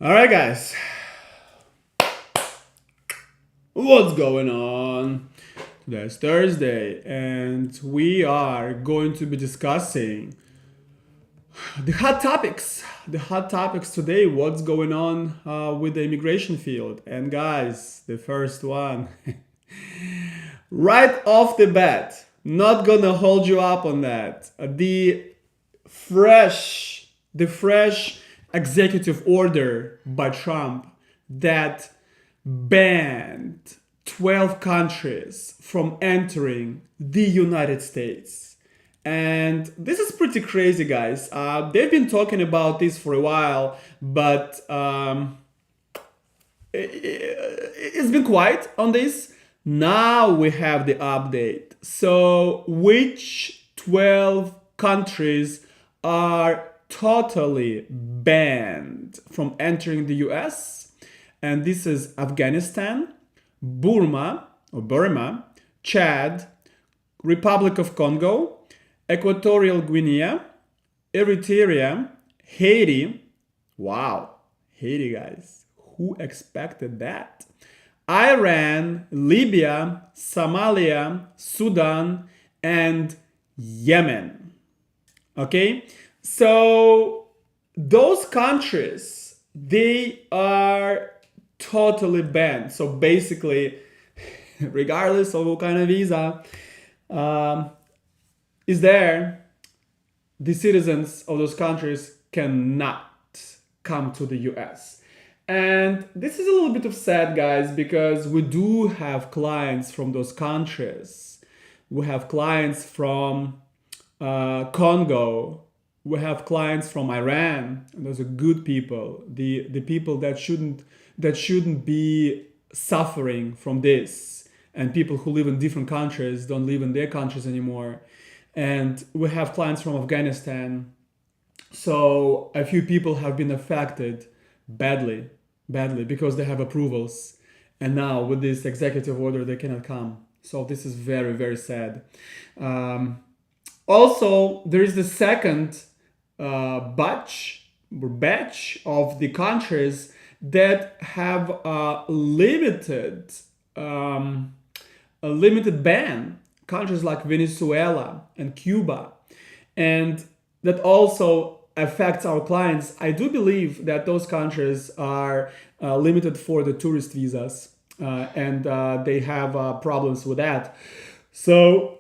All right, guys, what's going on? Today's Thursday, and we are going to be discussing the hot topics. The hot topics today. What's going on with the immigration field? And guys, the first one, right off the bat, not gonna hold you up on that. The fresh executive order by Trump that banned 12 countries from entering the United States. And this is pretty crazy, guys. They've been talking about this for a while, but it's been quiet on this. Now we have the update. So, which 12 countries are totally banned from entering the US? And this is Afghanistan, Burma, Chad, Republic of Congo, Equatorial Guinea, Eritrea, Haiti. Wow, Haiti, guys. Who expected that? Iran, Libya, Somalia, Sudan, and Yemen. Okay? So those countries, they are totally banned. So basically, regardless of what kind of visa um, is there, the citizens of those countries cannot come to the US. And this is a little bit of sad, guys, because we do have clients from those countries. We have clients from Congo. We have clients from Iran. And those are good people. The people that shouldn't be suffering from this. And people who live in different countries don't live in their countries anymore. And we have clients from Afghanistan. So a few people have been affected badly because they have approvals, and now with this executive order they cannot come. So this is very, very sad. Also, there is the second batch of the countries that have a limited ban. Countries like Venezuela and Cuba, and that also affects our clients. I do believe that those countries are limited for the tourist visas, and they have problems with that. So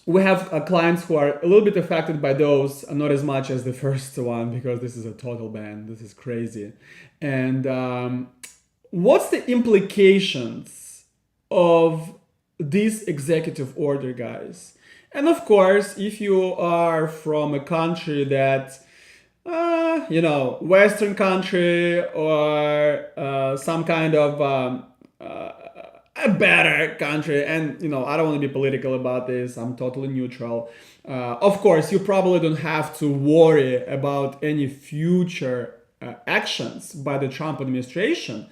we have clients who are a little bit affected by those, not as much as the first one, because this is a total ban. This is crazy. And what's the implications of this executive order, guys? And of course, if you are from a country that, Western country, or some kind of a better country, and I don't want to be political about this, I'm totally neutral. Of course, you probably don't have to worry about any future actions by the Trump administration.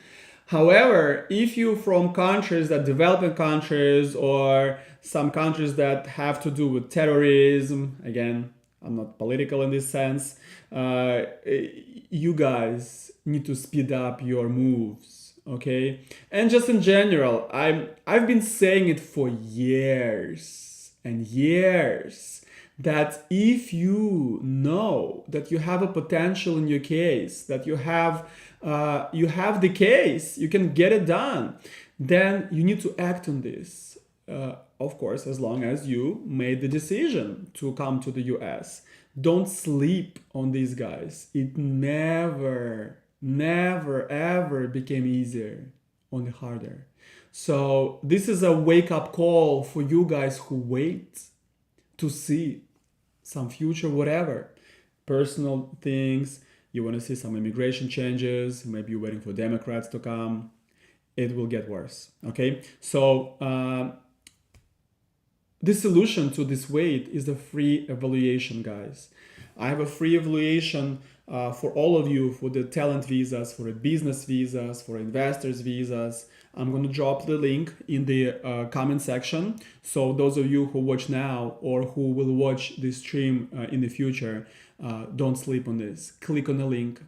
However, if you from countries that developing countries, or some countries that have to do with terrorism, again, I'm not political in this sense, you guys need to speed up your moves, okay? And just in general, I've been saying it for years and years, that if you know that you have a potential in your case, that you have the case, you can get it done, then you need to act on this. Of course, as long as you made the decision to come to the US. Don't sleep on these guys. It never, never, ever became easier, only harder. So this is a wake-up call for you guys who wait to see some future, whatever, personal things. You want to see some immigration changes. Maybe you're waiting for Democrats to come. It will get worse. Okay, so the solution to this wait is the free evaluation, guys. I have a free evaluation for all of you, for the talent visas, for the business visas, for investors visas. I'm going to drop the link in the comment section. So those of you who watch now, or who will watch this stream in the future, don't sleep on this. Click on the link.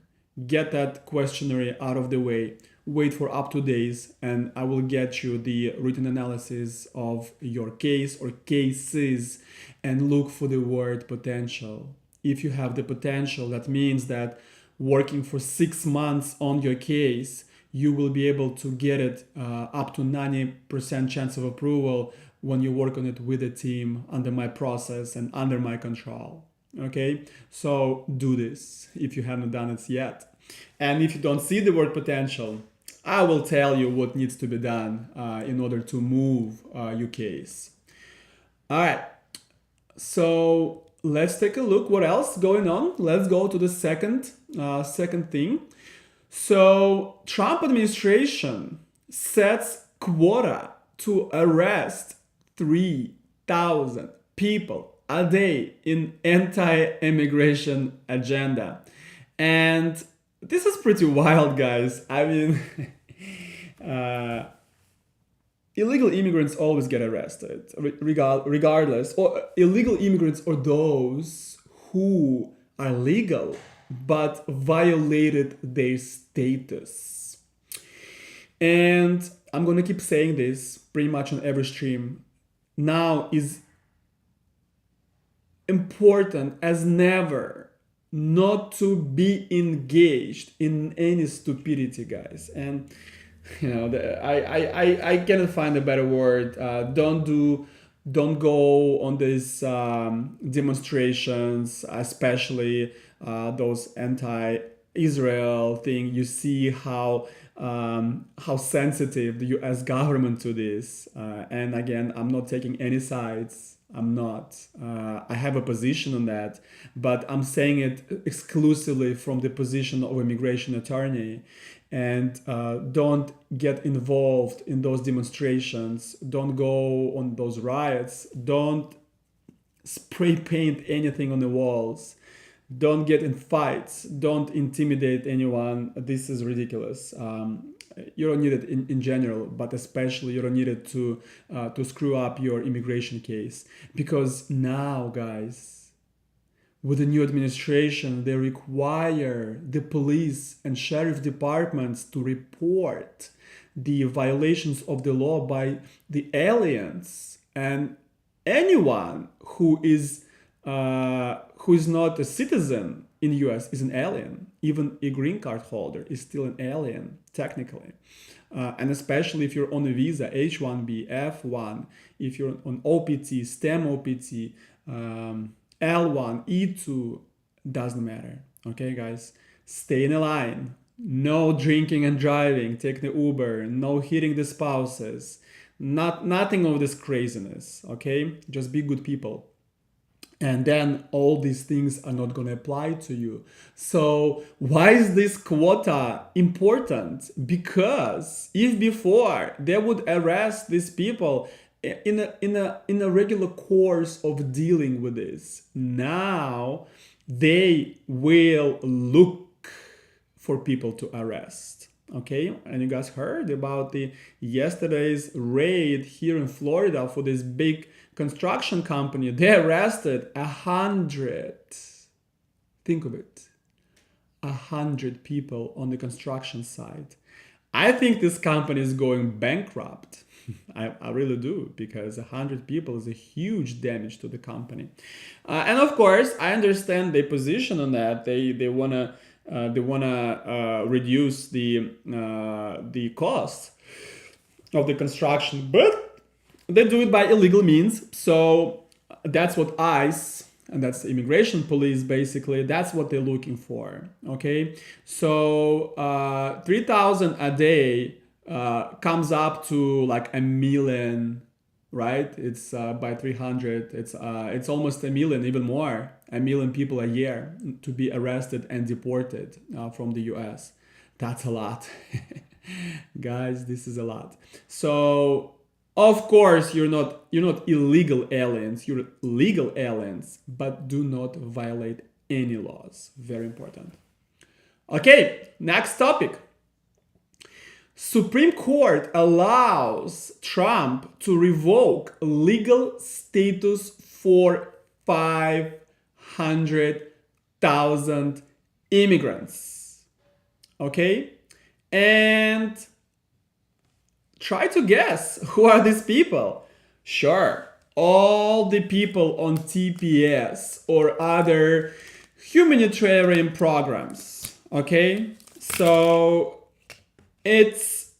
get that questionnaire out of the way, wait for up to days, and I will get you the written analysis of your case or cases, and look for the word potential. If you have the potential, that means that working for 6 months on your case, you will be able to get it up to 90% chance of approval when you work on it with a team under my process and under my control. Okay, so do this if you haven't done it yet. And if you don't see the word potential, I will tell you what needs to be done in order to move your case. All right, so let's take a look what else going on. Let's go to the second thing. So Trump administration sets quota to arrest 3,000 people a day in anti-immigration agenda. And this is pretty wild, guys. I mean, illegal immigrants always get arrested, regardless. Or illegal immigrants or those who are legal but violated their status. And I'm gonna keep saying this pretty much on every stream. Now is important as never not to be engaged in any stupidity, guys. And I cannot find a better word. Don't go on these demonstrations, especially those anti-Israel thing. You see how sensitive the U.S. government to this. And again, I'm not taking any sides. I'm not. I have a position on that, but I'm saying it exclusively from the position of immigration attorney. And don't get involved in those demonstrations. Don't go on those riots. Don't spray paint anything on the walls. Don't get in fights. Don't intimidate anyone. This is ridiculous. You don't need it in general, but especially you don't need it to screw up your immigration case. Because now, guys, with the new administration, they require the police and sheriff departments to report the violations of the law by the aliens, and anyone who is not a citizen in the US is an alien. Even a green card holder is still an alien, technically. And especially if you're on a visa, H-1B, F-1, if you're on OPT, STEM OPT, L1, E2, doesn't matter. Okay, guys? Stay in a line. No drinking and driving, take the Uber, no hitting the spouses, nothing of this craziness, okay? Just be good people. And then all these things are not going to apply to you. So why is this quota important? Because if before they would arrest these people in a regular course of dealing with this, now they will look for people to arrest. Okay, and you guys heard about the yesterday's raid here in Florida for this big construction company. They arrested 100. Think of it, 100 people on the construction site. I think this company is going bankrupt. I really do, because 100 people is a huge damage to the company. And of course, I understand their position on that. They wanna reduce the cost of the construction, but they do it by illegal means. So that's what ICE, and that's the immigration police, basically, that's what they're looking for. Okay, so 3,000 a day comes up to like a million, right? It's by 300, it's almost a million, even more, a million people a year to be arrested and deported from the US. That's a lot. Guys, this is a lot. So of course you're not illegal aliens, you're legal aliens, but do not violate any laws. Very important. Okay, next topic. Supreme Court allows Trump to revoke legal status for 500,000 immigrants. Okay? And try to guess who are these people. Sure, all the people on TPS or other humanitarian programs. Okay? So it's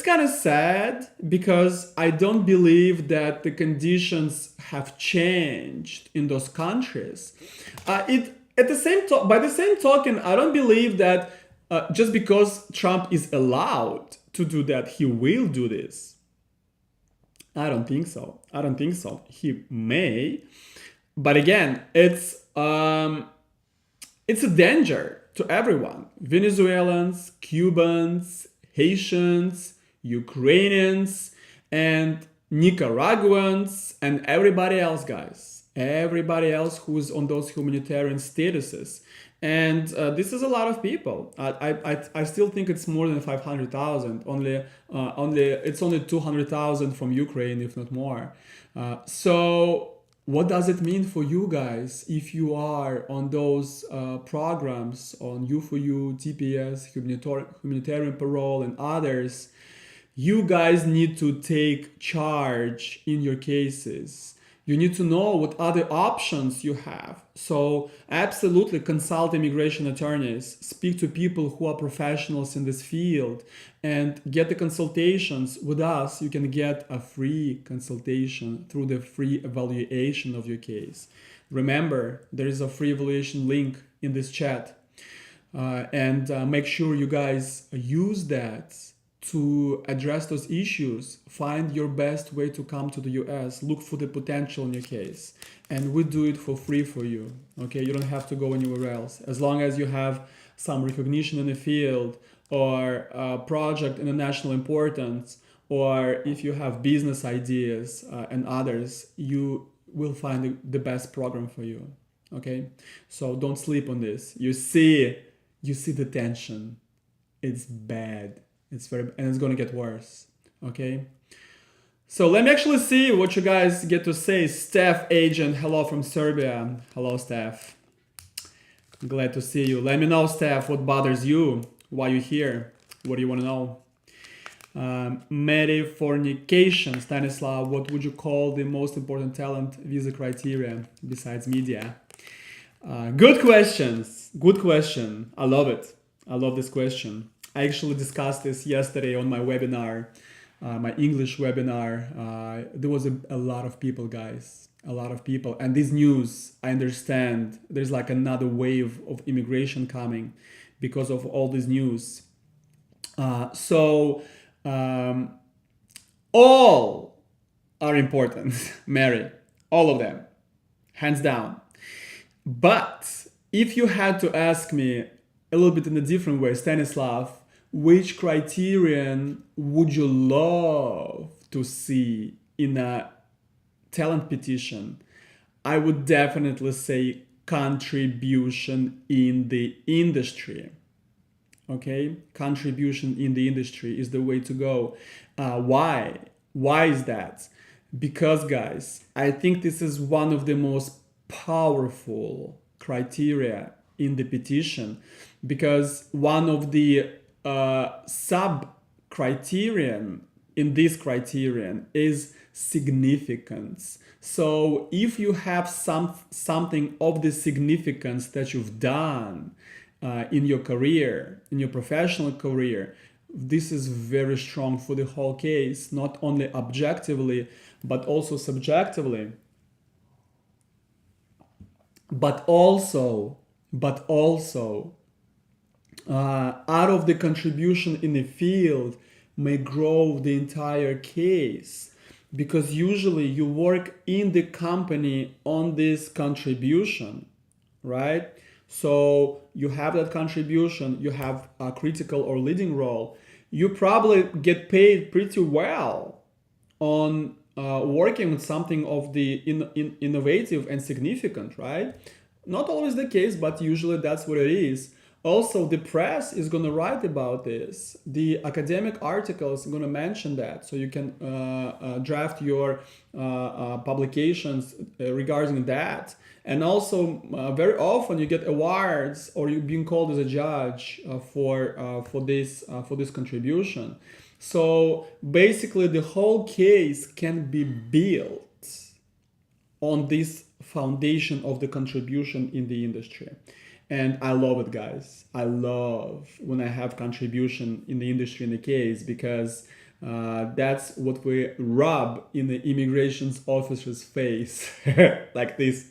kind of sad because I don't believe that the conditions have changed in those countries. It at the by the same token, I don't believe that just because Trump is allowed to do that, he will do this. I don't think so. I don't think so. He may, but again, it's a danger to everyone. Venezuelans, Cubans, Haitians, Ukrainians, and Nicaraguans, and everybody else, guys. Everybody else who's on those humanitarian statuses. And this is a lot of people. I still think it's more than 500,000. It's only 200,000 from Ukraine, if not more. So what does it mean for you guys if you are on those programs on U4U, TPS, humanitarian parole, and others? You guys need to take charge in your cases. You need to know what other options you have. So absolutely consult immigration attorneys, speak to people who are professionals in this field, and get the consultations with us. You can get a free consultation through the free evaluation of your case. Remember, there is a free evaluation link in this chat. And make sure you guys use that to address those issues. Find your best way to come to the US. Look for the potential in your case. And we do it for free for you. Okay, you don't have to go anywhere else. As long as you have some recognition in the field or a project in national importance, or if you have business ideas and others, you will find the best program for you. Okay, so don't sleep on this. You see the tension. It's bad. And it's gonna get worse. Okay. So let me actually see what you guys get to say. Steph Agent, hello from Serbia. Hello, Steph. Glad to see you. Let me know, Steph, what bothers you, why you're here, what do you want to know. Mary Fornication, Stanislav, what would you call the most important talent visa criteria besides media? Good questions. Good question. I love it. I love this question. I actually discussed this yesterday on my webinar, my English webinar. There was a lot of people, guys, a lot of people. And this news, I understand there's like another wave of immigration coming because of all this news. All are important, Mary, all of them, hands down. But if you had to ask me a little bit in a different way, Stanislav, which criterion would you love to see in a talent petition? I would definitely say contribution in the industry. Okay, contribution in the industry is the way to go. Why? Why is that? Because, guys, I think this is one of the most powerful criteria in the petition, because one of the sub criterion in this criterion is significance. So if you have something of the significance that you've done in your career, in your professional career, this is very strong for the whole case, not only objectively but also subjectively. But also out of the contribution in the field may grow the entire case, because usually you work in the company on this contribution, right? So you have that contribution, you have a critical or leading role, you probably get paid pretty well on working on something of the innovative and significant, right? Not always the case, but usually that's what it is. Also, the press is going to write about this. The academic articles are going to mention that. So you can draft your publications regarding that. And also, very often you get awards or you're being called as a judge for this contribution. So basically, the whole case can be built on this foundation of the contribution in the industry. And I love it, guys. I love when I have contribution in the industry in the case, because that's what we rub in the immigration's officer's face like this.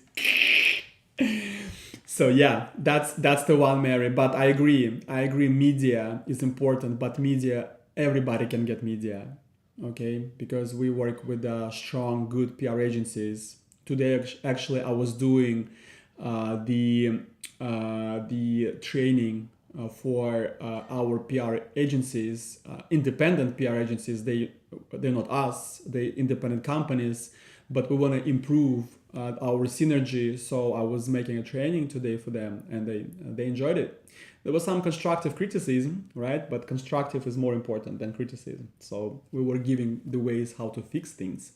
So yeah, that's the one, Mary. But I agree. I agree. Media is important, but media, everybody can get media, okay? Because we work with strong, good PR agencies. Today, actually, I was doing the training for our PR agencies, independent PR agencies. They're not us. They independent companies, but we want to improve our synergy. So I was making a training today for them, and they enjoyed it. There was some constructive criticism, right? But constructive is more important than criticism. So we were giving the ways how to fix things.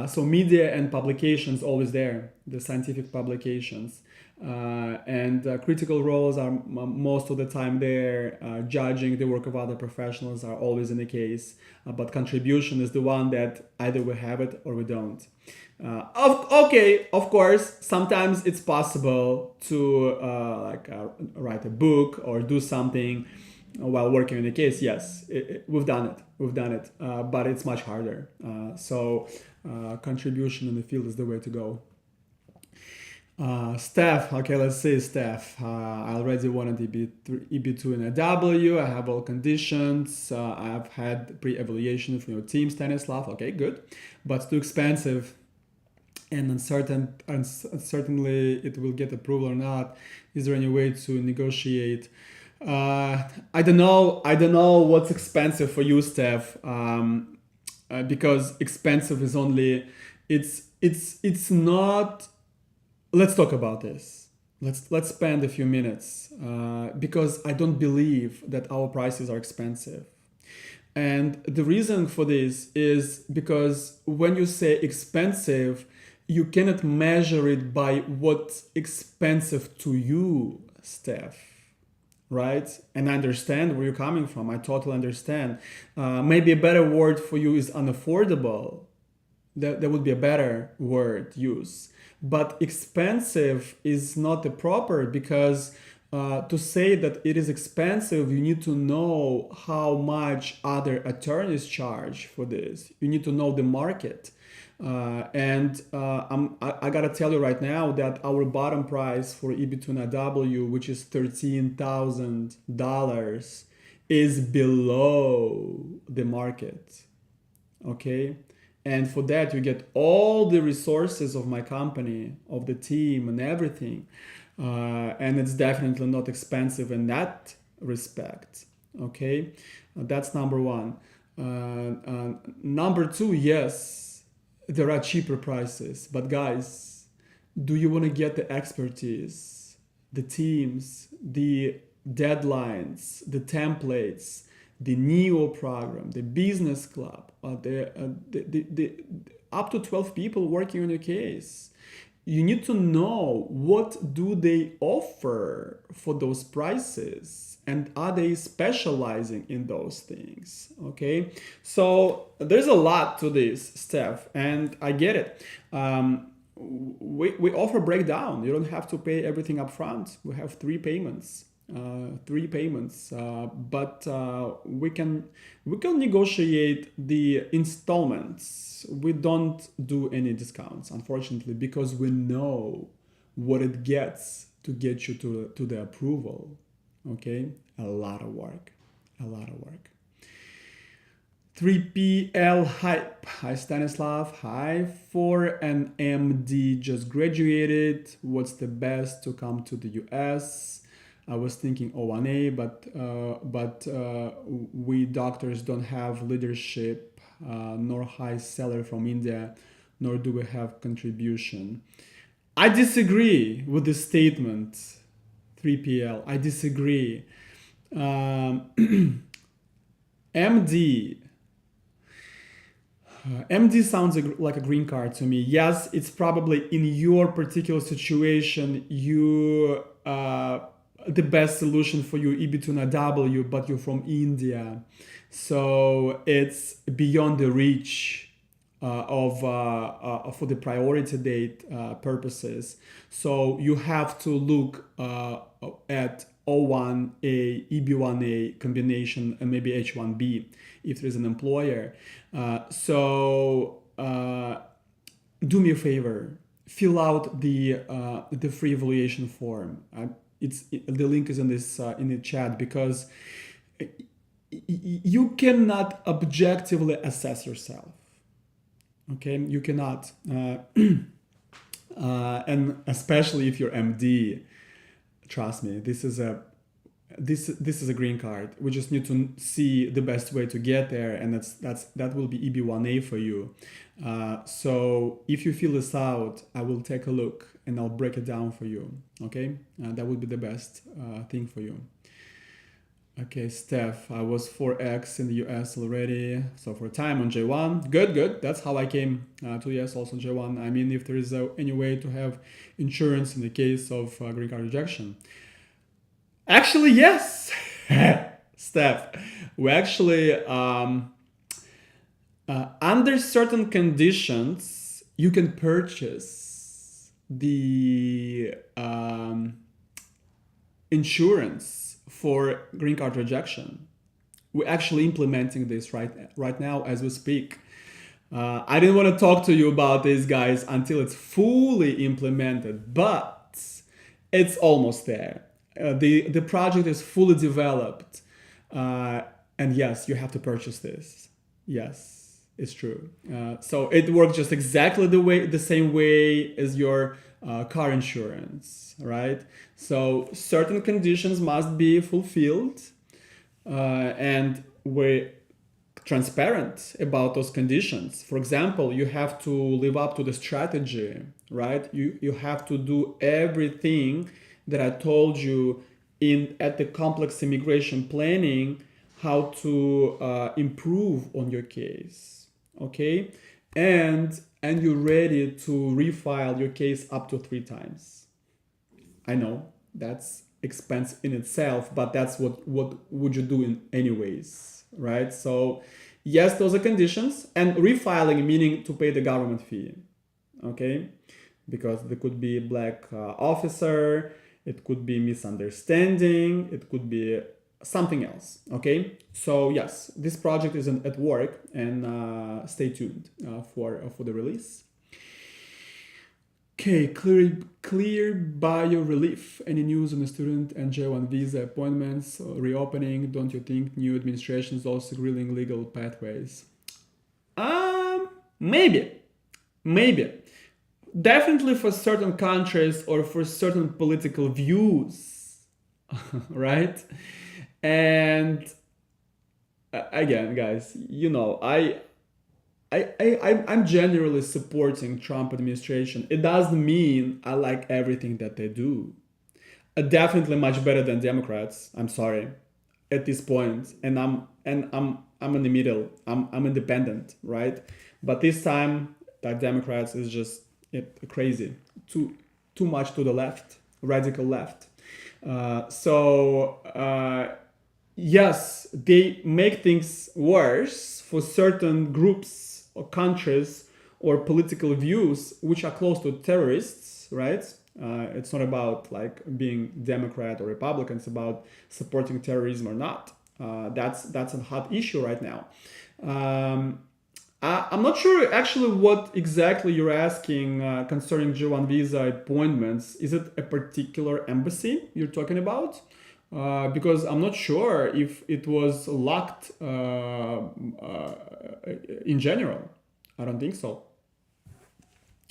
So media and publications always there, the scientific publications. And critical roles are most of the time there. Judging the work of other professionals are always in the case. But contribution is the one that either we have it or we don't. Okay, of course, sometimes it's possible to write a book or do something while working on the case. Yes, we've done it, but it's much harder. So contribution in the field is the way to go. Steph, okay, let's see, Steph. I already wanted EB2 and AW. I have all conditions. I've had pre-evaluation from your team, Stanislav. Okay, good, but it's too expensive and uncertainly it will get approval or not. Is there any way to negotiate? I don't know what's expensive for you, Steph, because expensive is only it's not. Let's talk about this. Let's spend a few minutes because I don't believe that our prices are expensive. And the reason for this is because when you say expensive, you cannot measure it by what's expensive to you, Steph, right? And I understand where you're coming from. I totally understand. Maybe a better word for you is unaffordable. That would be a better word use. But expensive is not the proper, because to say that it is expensive, you need to know how much other attorneys charge for this. You need to know the market. I gotta tell you right now that our bottom price for EB2NW, which is $13,000, is below the market. Okay? And for that, you get all the resources of my company, of the team, and everything. And it's definitely not expensive in that respect. Okay? That's number one. Number two, yes, there are cheaper prices. But guys, do you want to get the expertise, the teams, the deadlines, the templates, the NEO program, the business club, the up to 12 people working on your case? You need to know what do they offer for those prices, and are they specializing in those things? Okay, so there's a lot to this, Steph, and I get it. We offer breakdown. You don't have to pay everything up front. We have three payments, but we can negotiate the installments. We don't do any discounts, unfortunately, because we know what it gets to get you to the approval. Okay, a lot of work. 3PL hype. Hi Stanislav. Hi, for an MD just graduated. What's the best to come to the US? I was thinking O1A, but we doctors don't have leadership, nor high salary from India, nor do we have contribution. I disagree with this statement, 3PL. I disagree. MD. MD sounds like a green card to me. Yes, it's probably in your particular situation, the best solution for you EB2NW, but you're from India, so it's beyond the reach for the priority date purposes. So you have to look at O1A, EB1A combination, and maybe H1B if there's an employer. Do me a favor, fill out the free evaluation form. The link is in the chat, because you cannot objectively assess yourself. Okay, you cannot, and especially if you're MD. Trust me, this is a green card. We just need to see the best way to get there, and that will be EB1A for you. So if you fill this out, I will take a look and I'll break it down for you. Okay, that would be the best thing for you. Okay, Steph, I was 4X in the US already, so for a time on J1. Good. That's how I came to US also on J1. I mean, if there is any way to have insurance in the case of green card rejection. Actually, yes, Steph. We actually, under certain conditions, you can purchase the insurance for green card rejection. We're actually implementing this right now as we speak. I didn't want to talk to you about this, guys, until it's fully implemented, but it's almost there. The project is fully developed, and yes, you have to purchase this. Yes, it's true. So it works just exactly the same way as your car insurance, right? So certain conditions must be fulfilled, and we're transparent about those conditions. For example, you have to live up to the strategy, right? You have to do everything that I told you at the complex immigration planning, how to improve on your case, okay? And you're ready to refile your case up to 3 times. I know that's expense in itself, but that's what would you do anyways, right? So yes, those are conditions, and refiling meaning to pay the government fee, okay? Because there could be a black officer, it could be misunderstanding, it could be something else, okay? So yes, this project is at work, and stay tuned for the release. Okay, clear bio relief. Any news on the student and J1 visa appointments reopening? Don't you think new administration is also grilling legal pathways? Maybe. Definitely for certain countries or for certain political views, right? And again, guys, I'm generally supporting Trump administration. It doesn't mean I like everything that they do. Definitely much better than Democrats. I'm sorry, at this point, and I'm in the middle. I'm independent, right? But this time, that Democrats is just crazy, too much to the left, radical left. Yes, they make things worse for certain groups or countries or political views which are close to terrorists, right? It's not about like being Democrat or Republican, it's about supporting terrorism or not. That's a hot issue right now. I'm not sure actually what exactly you're asking concerning J1 visa appointments. Is it a particular embassy you're talking about? Because I'm not sure if it was locked in general. I don't think so.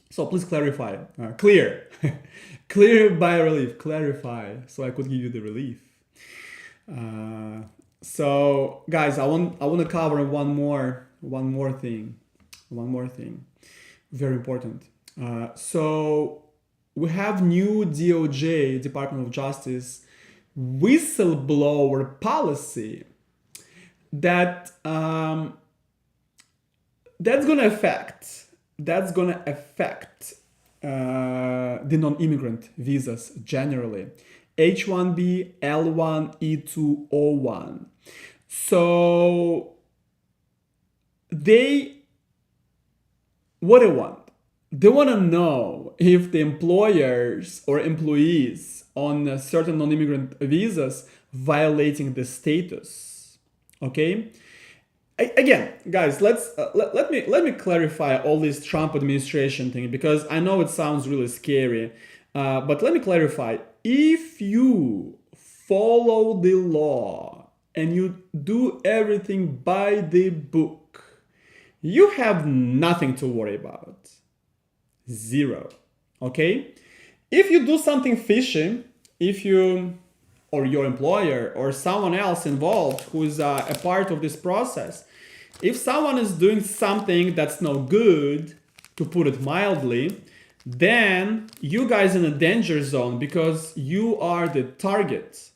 So please clarify. Clear by relief. Clarify so I could give you the relief. So guys, I want to cover one more thing. Very important. So we have new DOJ, Department of Justice, whistleblower policy that that's gonna affect the non-immigrant visas generally, H1B, L1, E2, O1. So what they want? They want to know if the employers or employees on certain non-immigrant visas violating the status. Okay. Again, guys, let me clarify all this Trump administration thing, because I know it sounds really scary, but let me clarify. If you follow the law and you do everything by the book, you have nothing to worry about. Zero. Okay? If you do something fishy, if you or your employer or someone else involved who is a part of this process, if someone is doing something that's no good, to put it mildly, then you guys in a danger zone, because you are the target.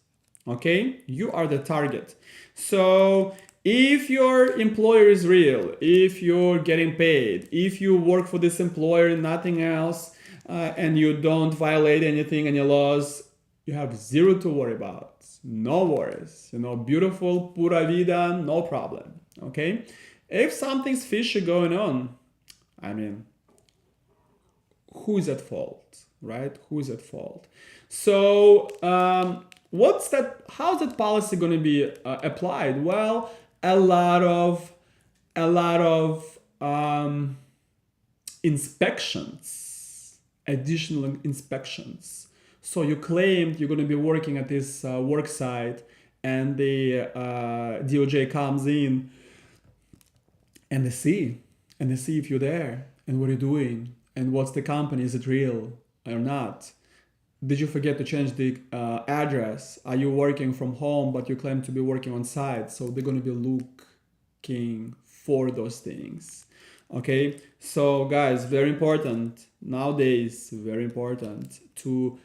Okay? You are the target. So if your employer is real, if you're getting paid, if you work for this employer and nothing else, and you don't violate anything, any laws, you have zero to worry about. No worries. Beautiful, pura vida, no problem. Okay? If something's fishy going on, I mean, who is at fault, right? Who is at fault? So, how's that policy going to be applied? Well, a lot of inspections, additional inspections. So you claimed you're going to be working at this work site, and the DOJ comes in and they see if you're there and what you're doing and what's the company. Is it real or not? Did you forget to change the address? Are you working from home but you claim to be working on site? So they're going to be looking for those things. Okay, so guys, very important nowadays, very important to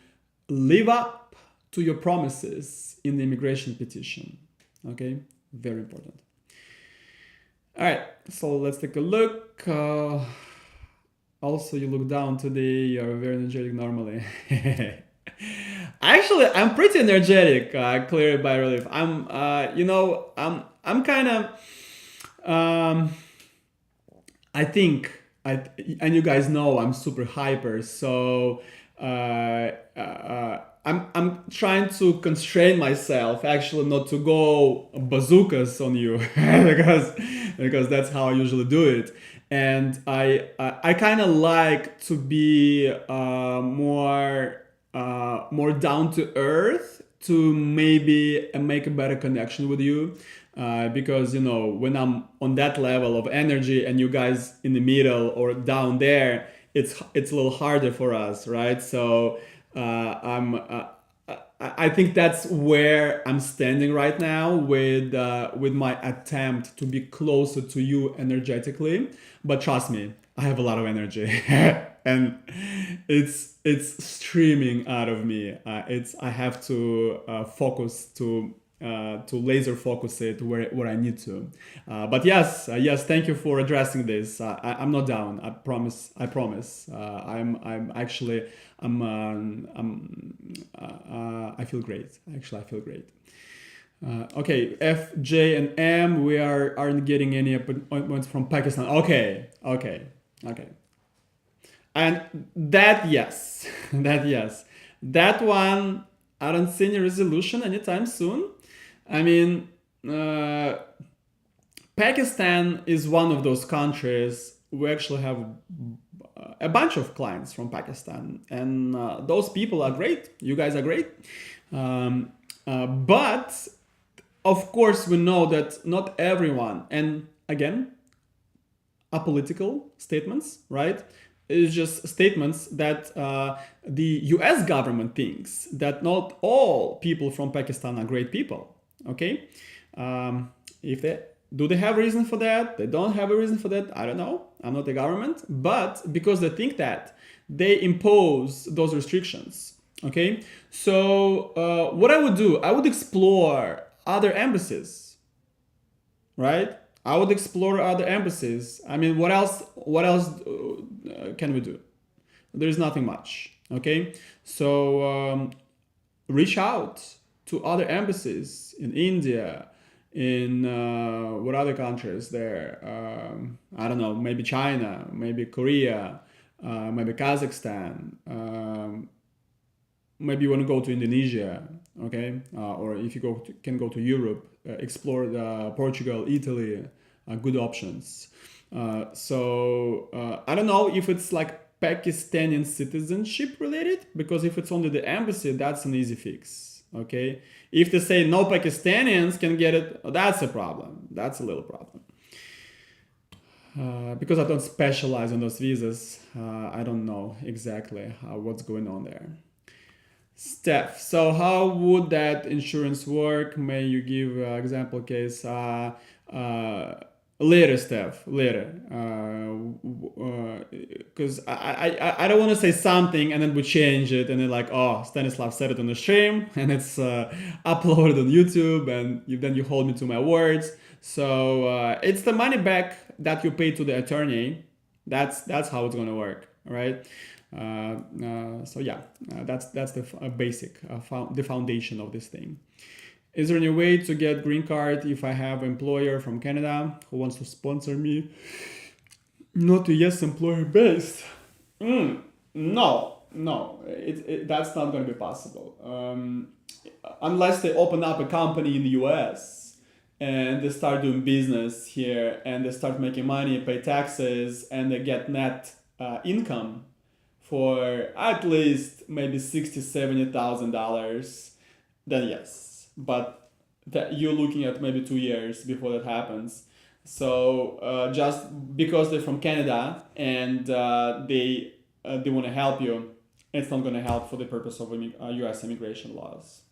live up to your promises in the immigration petition. Okay, very important. All right, so let's take a look. Also, you look down today. You're very energetic normally. Actually, I'm pretty energetic. Clear by relief. I'm kind of. I think and you guys know I'm super hyper. So I'm trying to constrain myself, actually, not to go bazookas on you, because that's how I usually do it. And I kind of like to be more down to earth, to maybe make a better connection with you, because when I'm on that level of energy and you guys in the middle or down there, it's a little harder for us, right? So I think that's where I'm standing right now with my attempt to be closer to you energetically. But trust me, I have a lot of energy, and it's streaming out of me. I have to focus to laser focus it where I need to. But yes, thank you for addressing this. I'm not down. I promise. I feel great. Actually, I feel great. Okay, F, J, and M. We aren't getting any appointments from Pakistan. Okay. And that yes, that one, I don't see any resolution anytime soon. I mean, Pakistan is one of those countries. We actually have a bunch of clients from Pakistan, and those people are great. You guys are great. But of course, we know that not everyone, and again, apolitical statements, right? It's just statements that the US government thinks that not all people from Pakistan are great people. Okay, if they have a reason for that, they don't have a reason for that, I don't know. I'm not the government, but because they think that, they impose those restrictions. Okay, so what I would do, I would explore other embassies, right? I would explore other embassies. I mean, what else? What else can we do? There's nothing much. Okay, so reach out to other embassies in India, in what other countries there? I don't know, maybe China, maybe Korea, maybe Kazakhstan. Maybe you want to go to Indonesia, okay? Or if you can go to Europe, explore Portugal, Italy, good options. I don't know if it's like Pakistani citizenship related, because if it's only the embassy, that's an easy fix. Okay, if they say no Pakistanis can get it, that's a problem. That's a little problem. Because I don't specialize on those visas, I don't know exactly what's going on there. Steph, so how would that insurance work? May you give example case? Later, Steph, later. Because I don't want to say something and then we change it and then like, oh, Stanislav said it on the stream and it's uploaded on YouTube and then you hold me to my words. So it's the money back that you pay to the attorney. That's how it's going to work, right? So yeah, that's the basic, the foundation of this thing. Is there any way to get green card if I have an employer from Canada who wants to sponsor me? Not a yes employer based. No, that's not going to be possible. Unless they open up a company in the US and they start doing business here and they start making money, pay taxes, and they get net income for at least maybe $60,000-$70,000, then yes. But that you're looking at maybe 2 years before that happens. So just because they're from Canada and they want to help you, it's not going to help for the purpose of U.S. immigration laws.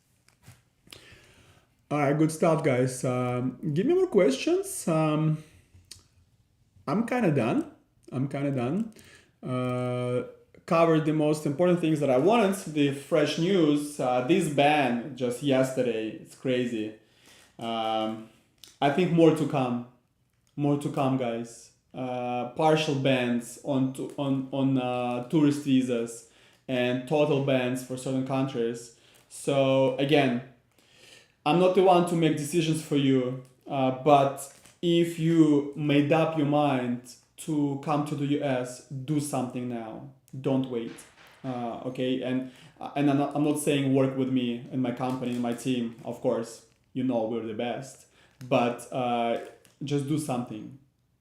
All right, good stuff, guys. Give me more questions. I'm kind of done. Covered the most important things that I wanted. The fresh news, this ban just yesterday, it's crazy. I think more to come, guys. Partial bans on tourist visas and total bans for certain countries. So again, I'm not the one to make decisions for you, but if you made up your mind to come to the US, do something now. Don't wait. Okay, and I'm not saying work with me and my company and my team. Of course, you know we're the best, but just do something.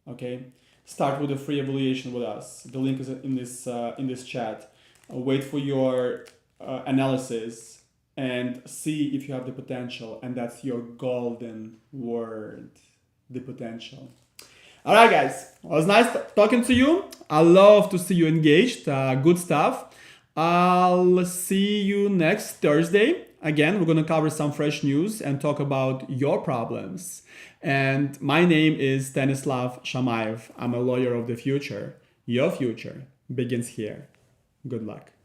Okay, start with a free evaluation with us. The link is in this chat. Wait for your analysis and see if you have the potential, and that's your golden word, the potential. All right, guys. It was nice talking to you. I love to see you engaged. Good stuff. I'll see you next Thursday. Again, we're going to cover some fresh news and talk about your problems. And my name is Stanislav Shamayev. I'm a lawyer of the future. Your future begins here. Good luck.